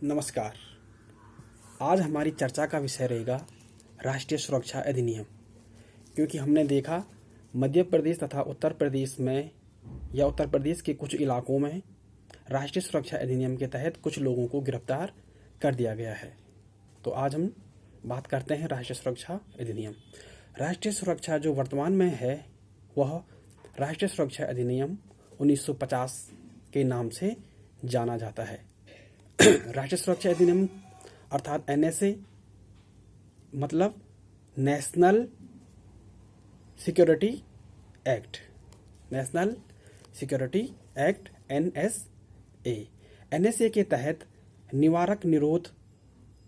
नमस्कार। आज हमारी चर्चा का विषय रहेगा राष्ट्रीय सुरक्षा अधिनियम। क्योंकि हमने देखा मध्य प्रदेश तथा उत्तर प्रदेश में या उत्तर प्रदेश के कुछ इलाकों में राष्ट्रीय सुरक्षा अधिनियम के तहत कुछ लोगों को गिरफ्तार कर दिया गया है। तो आज हम बात करते हैं राष्ट्रीय सुरक्षा अधिनियम। राष्ट्रीय सुरक्षा जो वर्तमान में है वह राष्ट्रीय सुरक्षा अधिनियम 1950 के नाम से जाना जाता है। राष्ट्रीय सुरक्षा अधिनियम अर्थात एनएसए मतलब national security act, national security act NSA. NSA के तहत निवारक निरोध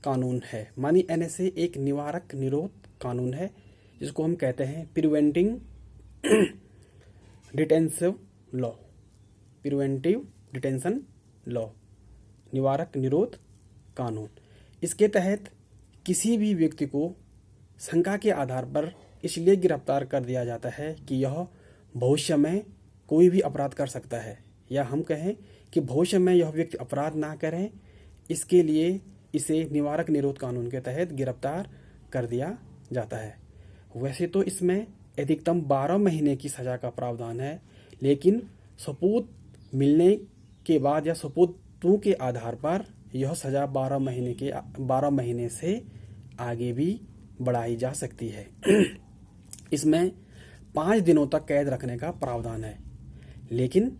कानून है। मानी एनएसए एक निवारक निरोध कानून है जिसको हम कहते हैं preventive detensive law, preventive detention law, निवारक निरोध कानून। इसके तहत किसी भी व्यक्ति को शंका के आधार पर इसलिए गिरफ्तार कर दिया जाता है कि यह भविष्य में कोई भी अपराध कर सकता है, या हम कहें कि भविष्य में यह व्यक्ति अपराध ना करें, इसके लिए इसे निवारक निरोध कानून के तहत गिरफ्तार कर दिया जाता है। वैसे तो इसमें अधिकतम 12 महीने की सज़ा का प्रावधान है, लेकिन सबूत मिलने के बाद या सबूतों के आधार पर यह सज़ा 12 महीने से आगे भी बढ़ाई जा सकती है। इसमें 5 दिनों तक कैद रखने का प्रावधान है, लेकिन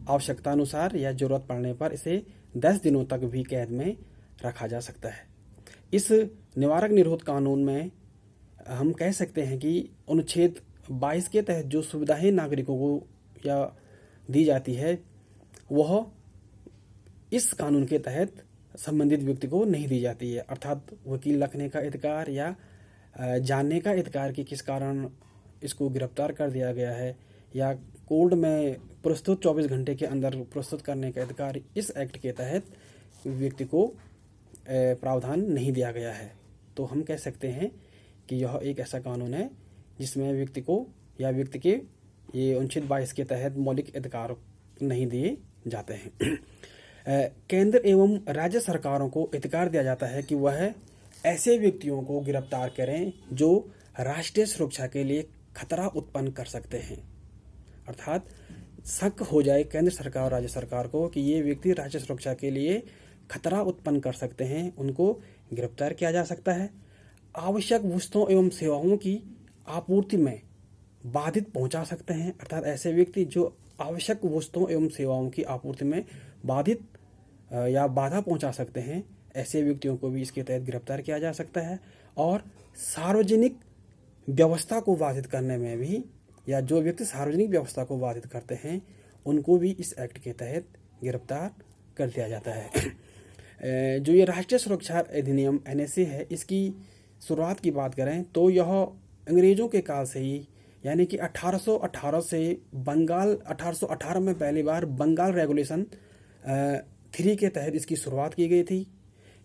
आवश्यकता अनुसार या जरूरत पड़ने पर इसे 10 दिनों तक भी कैद में रखा जा सकता है। इस निवारक निरोध कानून में हम कह सकते हैं कि अनुच्छेद 22 के तहत जो सुविधाएं नागरिकों को या दी जाती है वह इस कानून के तहत संबंधित व्यक्ति को नहीं दी जाती है। अर्थात वकील रखने का अधिकार या जानने का अधिकार कि किस कारण इसको गिरफ्तार कर दिया गया है, या कोर्ट में प्रस्तुत 24 घंटे के अंदर प्रस्तुत करने का अधिकार इस एक्ट के तहत व्यक्ति को प्रावधान नहीं दिया गया है। तो हम कह सकते हैं कि यह एक ऐसा कानून है जिसमें व्यक्ति को या व्यक्ति के ये अनुच्छेद 22 के तहत मौलिक अधिकार नहीं दिए जाते हैं। केंद्र एवं राज्य सरकारों को अधिकार दिया जाता है कि वह ऐसे व्यक्तियों को गिरफ्तार करें जो राष्ट्रीय सुरक्षा के लिए खतरा उत्पन्न कर सकते हैं। अर्थात शक हो जाए केंद्र सरकार और राज्य सरकार को कि ये व्यक्ति राष्ट्रीय सुरक्षा के लिए खतरा उत्पन्न कर सकते हैं, उनको गिरफ्तार किया जा सकता है। आवश्यक वस्तुओं एवं सेवाओं की आपूर्ति में बाधित पहुंचा सकते हैं। अर्थात ऐसे व्यक्ति जो आवश्यक वस्तुओं एवं सेवाओं की आपूर्ति में बाधित या बाधा पहुंचा सकते हैं, ऐसे व्यक्तियों को भी इसके तहत गिरफ्तार किया जा सकता है। और सार्वजनिक व्यवस्था को बाधित करने में भी, या जो व्यक्ति सार्वजनिक व्यवस्था को बाधित करते हैं उनको भी इस एक्ट के तहत गिरफ्तार कर दिया जाता है। जो ये राष्ट्रीय सुरक्षा अधिनियम एनएसए है, इसकी शुरुआत की बात करें तो यह अंग्रेजों के काल से ही, यानी कि 1818 से 1818 में पहली बार बंगाल रेगुलेशन 3 के तहत इसकी शुरुआत की गई थी।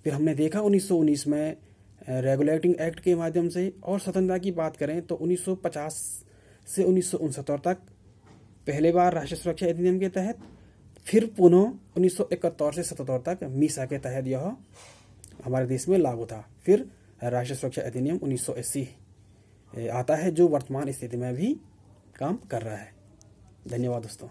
फिर हमने देखा 1919 में रेगुलेटिंग एक्ट के माध्यम से, और स्वतंत्रता की बात करें तो 1950 से 1969 तक पहले बार राष्ट्रीय सुरक्षा अधिनियम के तहत, फिर पुनः 1971 से 77 तक मीसा के तहत यह हमारे देश में लागू था। फिर राष्ट्रीय सुरक्षा अधिनियम 1980 आता है जो वर्तमान स्थिति में भी काम कर रहा है। धन्यवाद दोस्तों।